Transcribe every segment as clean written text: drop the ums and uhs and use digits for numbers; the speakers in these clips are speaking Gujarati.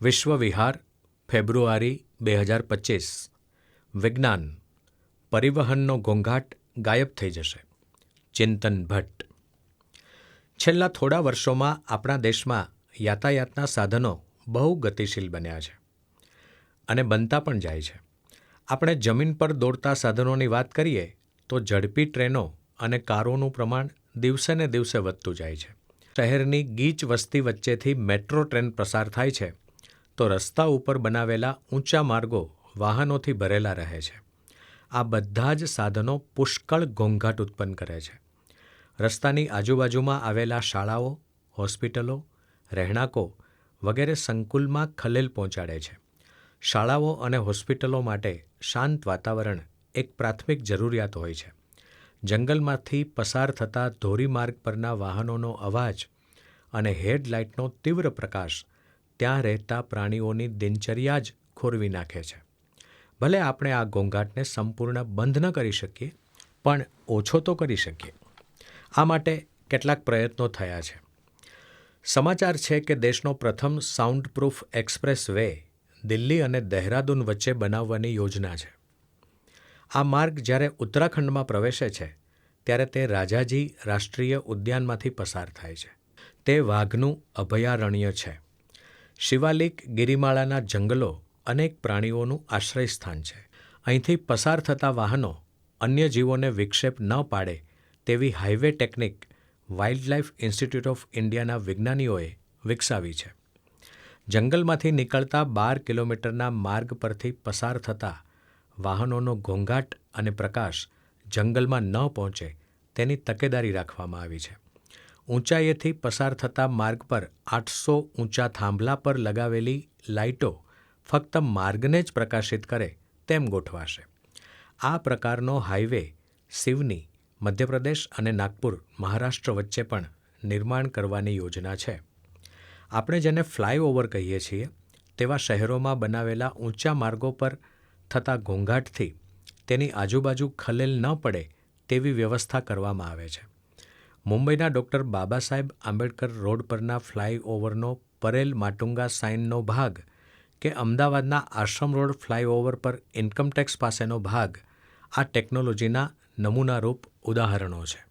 વિશ્વ વિહાર ફેબ્રુઆરી 2025 વિજ્ઞાન પરિવહનનો ઘોંઘાટ ગાયબ થઈ જશે. ચિંતન ભટ્ટ. છેલ્લા થોડા વર્ષોમાં આપણા દેશમાં યાતાયાતના સાધનો બહુ ગતિશીલ બન્યા છે અને બનતા પણ જાય છે. આપણે જમીન પર દોડતા સાધનોની વાત કરીએ તો ઝડપી ટ્રેનો અને કારોનું પ્રમાણ દિવસે ને દિવસે વધતું જાય છે. શહેરની ગીચ વસ્તી વચ્ચેથી મેટ્રો ટ્રેન પસાર થાય છે તો રસ્તા ઉપર બનાવેલા ઊંચા માર્ગો વાહનોથી ભરેલા રહે છે. આ બધા જ સાધનો પુષ્કળ ઘોંઘાટ ઉત્પન્ન કરે છે. રસ્તાની આજુબાજુમાં આવેલા શાળાઓ, હોસ્પિટલો, રહેણાંકો વગેરે સંકુલમાં ખલેલ પહોંચાડે છે. શાળાઓ અને હોસ્પિટલો માટે શાંત વાતાવરણ એક પ્રાથમિક જરૂરિયાત હોય છે. જંગલમાંથી પસાર થતા ધોરીમાર્ગ પરના વાહનોનો અવાજ અને હેડલાઇટનો તીવ્ર પ્રકાશ ત્યાં રહેતા પ્રાણીઓની દિનચર્યા જ ખોરવી નાખે છે. ભલે આપણે આ ઘોંઘાટને સંપૂર્ણ બંધ ન કરી શકીએ, પણ ઓછો તો કરી શકીએ. આ માટે કેટલાક પ્રયત્નો થયા છે. સમાચાર છે કે દેશનો પ્રથમ સાઉન્ડપ્રૂફ એક્સપ્રેસ વે દિલ્હી અને દહેરાદૂન વચ્ચે બનાવવાની યોજના છે. આ માર્ગ જ્યારે ઉત્તરાખંડમાં પ્રવેશે છે ત્યારે તે રાજાજી રાષ્ટ્રીય ઉદ્યાનમાંથી પસાર થાય છે. તે વાઘનું અભયારણ્ય છે. શિવાલિક ગિરિમાળાના જંગલો અનેક પ્રાણીઓનું આશ્રયસ્થાન છે. અહીંથી પસાર થતા વાહનો અન્ય જીવોને વિક્ષેપ ન પાડે તેવી highway technique wildlife institute of ઇન્ડિયાના વિજ્ઞાનીઓએ વિકસાવી છે. જંગલમાંથી નીકળતા 12 કિલોમીટરના માર્ગ પરથી પસાર થતા વાહનોનો ઘોંઘાટ અને પ્રકાશ જંગલમાં ન પહોંચે તેની તકેદારી રાખવામાં આવી છે. ઊંચાઈએથી પસાર થતા માર્ગ પર 800 ઊંચા થાંભલા પર લગાવેલી લાઇટો ફક્ત માર્ગને જ પ્રકાશિત કરે તેમ ગોઠવાશે. આ પ્રકારનો હાઈવે સિવની, મધ્યપ્રદેશ અને નાગપુર, મહારાષ્ટ્ર વચ્ચે પણ નિર્માણ કરવાની યોજના છે. આપણે જેને ફ્લાયઓવર કહીએ છીએ તેવા શહેરોમાં બનાવેલા ઊંચા માર્ગો પર થતા ઘોંઘાટથી તેની આજુબાજુ ખલેલ ન પડે તેવી વ્યવસ્થા કરવામાં આવે છે. મુંબઈના ડૉક્ટર બાબા સાહેબ આંબેડકર રોડ પરના ફ્લાયઓવરનો પરેલ માટુંગા સાઇનનો ભાગ કે અમદાવાદના આશ્રમ રોડ ફ્લાયઓવર પર ઇન્કમટેક્સ પાસેનો ભાગ આ ટેકનોલોજીના નમૂનારૂપ ઉદાહરણો છે.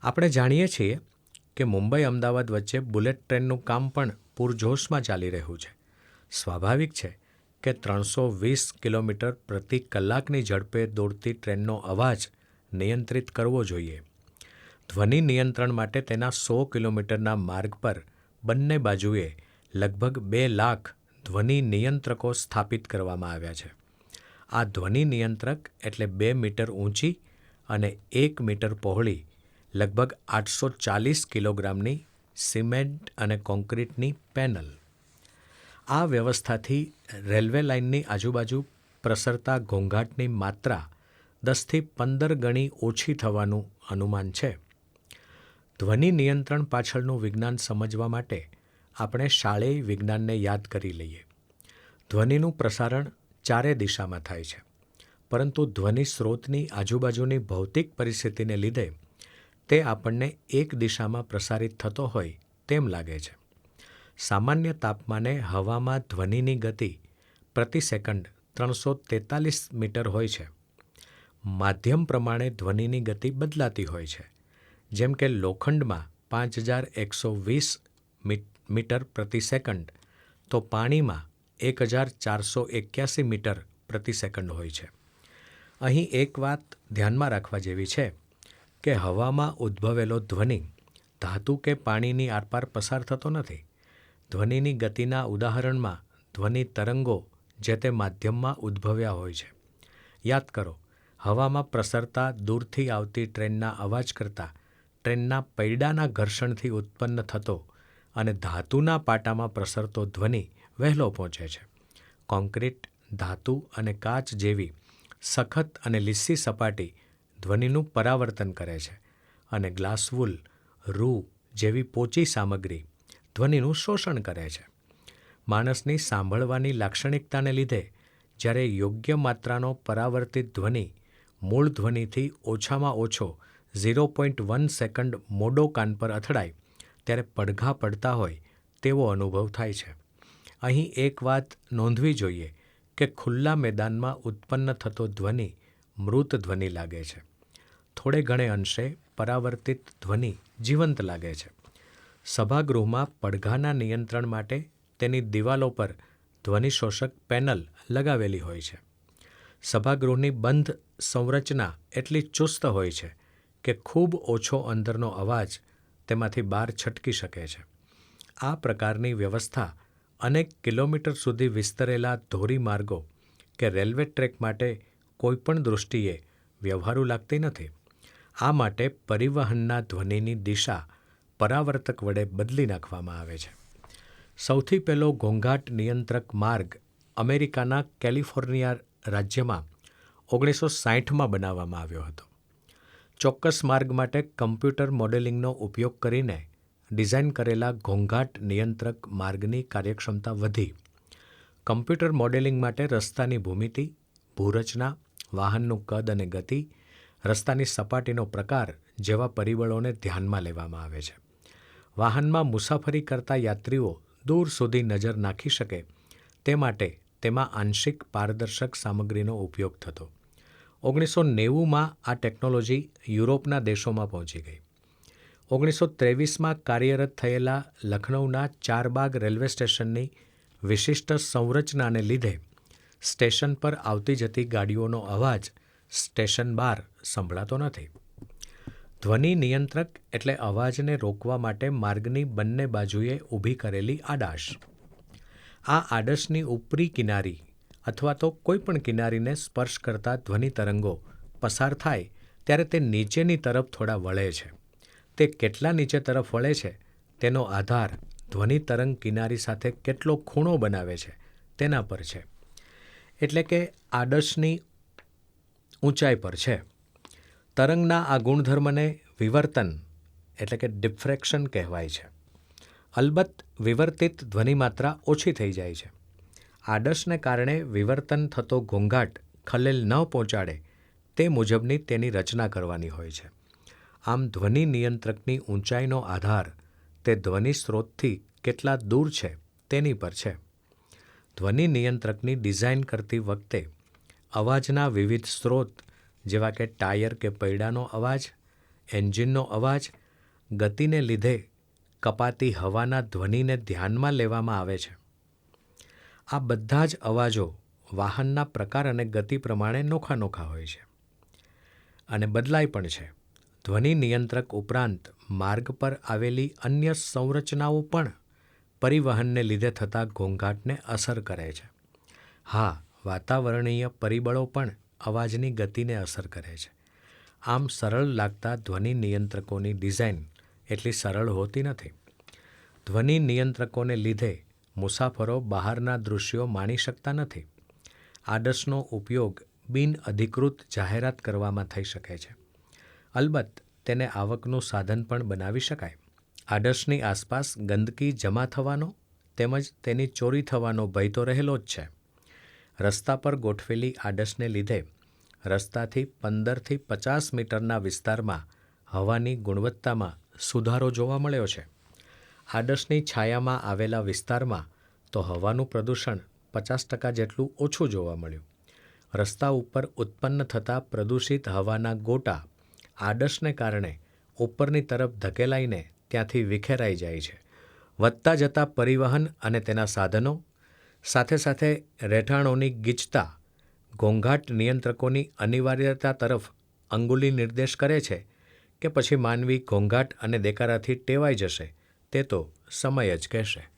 આપણે જાણીએ છીએ કે મુંબઈ અમદાવાદ વચ્ચે બુલેટ ટ્રેનનું કામ પણ પૂરજોશમાં ચાલી રહ્યું છે. સ્વાભાવિક છે કે 320 કિલોમીટર પ્રતિ કલાકની ઝડપે દોડતી ટ્રેનનો અવાજ નિયંત્રિત કરવો જોઈએ. ધ્વનિ નિયંત્રણ માટે તેના 100 કિલોમીટરના માર્ગ પર બંને બાજુએ લગભગ 2 લાખ ધ્વનિ નિયંત્રકો સ્થાપિત કરવામાં આવ્યા છે. આ ધ્વનિ નિયંત્રક એટલે 2 મીટર ઊંચી અને 1 મીટર પહોળી લગભગ 840 કિલોગ્રામની સિમેન્ટ અને કોન્ક્રીટની પેનલ. આ વ્યવસ્થાથી રેલવે લાઇનની આજુબાજુ પ્રસરતા ઘોંઘાટની માત્રા 10થી 15 ગણી ઓછી થવાનું અનુમાન છે. ધ્વનિ નિયંત્રણ પાછળનું વિજ્ઞાન સમજવા માટે આપણે શાળેય વિજ્ઞાનને યાદ કરી લઈએ. ધ્વનિનું પ્રસારણ ચારે દિશામાં થાય છે, પરંતુ ધ્વનિ સ્ત્રોતની આજુબાજુની ભૌતિક પરિસ્થિતિને લીધે તે આપણને એક દિશામાં પ્રસારિત થતો હોય તેમ લાગે છે. સામાન્ય તાપમાને હવામાં ધ્વનિની ગતિ પ્રતિ સેકન્ડ 343 મીટર હોય છે. માધ્યમ પ્રમાણે ધ્વનિની ગતિ બદલાતી હોય છે. જેમ કે લોખંડમાં 5120 મીટર પ્રતિ સેકન્ડ તો પાણીમાં 1481 મીટર પ્રતિ સેકન્ડ હોય છે. અહીં એક વાત ધ્યાનમાં રાખવા જેવી છે કે હવામાં ઉદ્ભવેલો ધ્વનિ ધાતુ કે પાણીની આરપાર પસાર થતો નથી. ધ્વનિની ગતિના ઉદાહરણમાં ધ્વનિ તરંગો જે તે માધ્યમમાં ઉદ્ભવ્યા હોય છે. યાદ કરો, હવામાં પ્રસરતા દૂરથી આવતી ટ્રેનના અવાજ કરતાં ટ્રેનના પૈડાના ઘર્ષણથી ઉત્પન્ન થતો અને ધાતુના પાટામાં પ્રસરતો ધ્વનિ વહેલો પહોંચે છે. કોન્ક્રીટ, ધાતુ અને કાચ જેવી સખત અને લીસી સપાટી ધ્વનિનું પરાવર્તન કરે છે અને ગ્લાસવુલ, રૂ જેવી પોચી સામગ્રી ધ્વનિનું શોષણ કરે છે. માણસની સાંભળવાની લાક્ષણિકતાને લીધે જ્યારે યોગ્ય માત્રાનો પરાવર્તિત ધ્વનિ મૂળ ધ્વનિથી ઓછામાં ઓછો 0.1 સેકન્ડ મોડો કાન પર અથડાય ત્યારે પડઘા પડતા હોય તેવો અનુભવ થાય છે. અહીં એક વાત નોંધવી જોઈએ કે ખુલ્લા મેદાનમાં ઉત્પન્ન થતો ધ્વનિ મૃત ધ્વનિ લાગે છે. થોડે ઘણે અંશે પરાવર્તિત ધ્વનિ જીવંત લાગે છે. સભાગૃહમાં પડઘાના નિયંત્રણ માટે તેની દિવાલો પર ધ્વનિશોષક પેનલ લગાવેલી હોય છે. સભાગૃહની બંધ સંરચના એટલી ચુસ્ત હોય છે કે ખૂબ ઓછો અંદરનો અવાજ તેમાંથી બહાર છટકી શકે છે. આ પ્રકારની વ્યવસ્થા અનેક કિલોમીટર સુધી વિસ્તરેલા ધોરીમાર્ગો કે રેલવે ટ્રેક માટે કોઈપણ દૃષ્ટિએ વ્યવહારુ લાગતી નથી. આ માટે પરિવહનના ધ્વનિની દિશા પરાવર્તક વડે બદલી નાખવામાં આવે છે. સૌથી પહેલો ઘોંઘાટ નિયંત્રક માર્ગ અમેરિકાના કેલિફોર્નિયા રાજ્યમાં 1960માં બનાવવામાં આવ્યો હતો. ચોક્કસ માર્ગ માટે કમ્પ્યુટર મોડેલિંગનો ઉપયોગ કરીને ડિઝાઇન કરેલા ઘોંઘાટ નિયંત્રક માર્ગની કાર્યક્ષમતા વધી. કમ્પ્યુટર મોડેલિંગ માટે રસ્તાની ભૂમિતિ, ભૂરચના, વાહનનું કદ અને ગતિ, રસ્તાની સપાટીનો પ્રકાર જેવા પરિબળોને ધ્યાનમાં લેવામાં આવે છે. વાહનમાં મુસાફરી કરતા યાત્રીઓ દૂર સુધી નજર નાખી શકે તે માટે તેમાં આંશિક પારદર્શક સામગ્રીનો ઉપયોગ થતો. 1990માં આ ટેકનોલોજી યુરોપના દેશોમાં પહોંચી ગઈ. 1923માં કાર્યરત થયેલા લખનૌના ચારબાગ રેલવે સ્ટેશનની વિશિષ્ટ સંરચનાને લીધે સ્ટેશન પર આવતી જતી ગાડીઓનો અવાજ સ્ટેશન બહાર સંભળાતો નથી. ધ્વનિ નિયંત્રક એટલે અવાજને રોકવા માટે માર્ગની બંને બાજુએ ઊભી કરેલી આડાશ. આ આડશની ઉપરી કિનારી અથવા તો કોઈ પણ કિનારીને સ્પર્શ કરતા ધ્વનિ તરંગો પસાર થાય ત્યારે તે નીચેની તરફ થોડા વળે છે. તે કેટલા નીચે તરફ વળે છે તેનો આધાર ધ્વનિ તરંગ કિનારી સાથે કેટલો ખૂણો બનાવે છે તેના પર છે. એટલે કે આડશની ઊંચાઈ પર છે. તરંગના આ ગુણધર્મને વિવર્તન એટલે કે ડિફ્રેક્શન કહેવાય છે. અલબત્ત વિવર્તિત ધ્વનિમાત્રા ઓછી થઈ જાય છે. આડશને કારણે વિવર્તન થતો ઘોંઘાટ ખલેલ ન પહોંચાડે તે મુજબની તેની રચના કરવાની હોય છે. આમ ધ્વનિ નિયંત્રકની ઊંચાઈનો આધાર તે ધ્વનિ સ્ત્રોતથી કેટલા દૂર છે તેની પર છે. ધ્વનિ નિયંત્રકની ડિઝાઇન કરતી વખતે અવાજના વિવિધ સ્ત્રોત જેવા કે ટાયર કે પૈડાનો અવાજ, એન્જિનનો અવાજ, ગતિને લીધે કપાતી હવાના ધ્વનિને ધ્યાનમાં લેવામાં આવે છે. આ બધા જ અવાજો વાહનના પ્રકાર અને ગતિ પ્રમાણે નોખા નોખા હોય છે અને બદલાય પણ છે. ધ્વનિ નિયંત્રક ઉપરાંત માર્ગ પર આવેલી અન્ય સંરચનાઓ પણ પરિવહનને લીધે થતા ઘોંઘાટને અસર કરે છે. હા, વાતાવરણીય પરિબળો પણ અવાજની ગતિને અસર કરે છે. આમ સરળ લાગતા ધ્વનિ નિયંત્રકોની ડિઝાઇન એટલી સરળ હોતી નથી. ધ્વનિ નિયંત્રકોને લીધે મુસાફરો બહારના દૃશ્યો માણી શકતા નથી. આડશનો ઉપયોગ બિનઅધિકૃત જાહેરાત કરવામાં થઈ શકે છે. અલબત્ત તેને આવકનું સાધન પણ બનાવી શકાય. આડશની આસપાસ ગંદકી જમા થવાનો તેમજ તેની ચોરી થવાનો ભય તો રહેલો જ છે. રસ્તા પર ગોઠવેલી આડશને લીધે રસ્તાથી 15થી 50 મીટરના વિસ્તારમાં હવાની ગુણવત્તામાં સુધારો જોવા મળ્યો છે. આડશની છાયામાં આવેલા વિસ્તારમાં તો હવાનું પ્રદૂષણ 50% જેટલું ઓછું જોવા મળ્યું. રસ્તા ઉપર ઉત્પન્ન થતા પ્રદૂષિત હવાના ગોટા આડશને કારણે ઉપરની તરફ ધકેલાઈને ત્યાંથી વિખેરાઈ જાય છે. વધતા જતા પરિવહન અને તેના સાધનો સાથે સાથે રહેઠાણોની ગીચતા ઘોંઘાટ નિયંત્રકોની અનિવાર્યતા તરફ અંગુલી નિર્દેશ કરે છે કે પછી માનવી ઘોંઘાટ અને દેકારાથી ટેવાઈ જશે તે તો સમય જ કહેશે.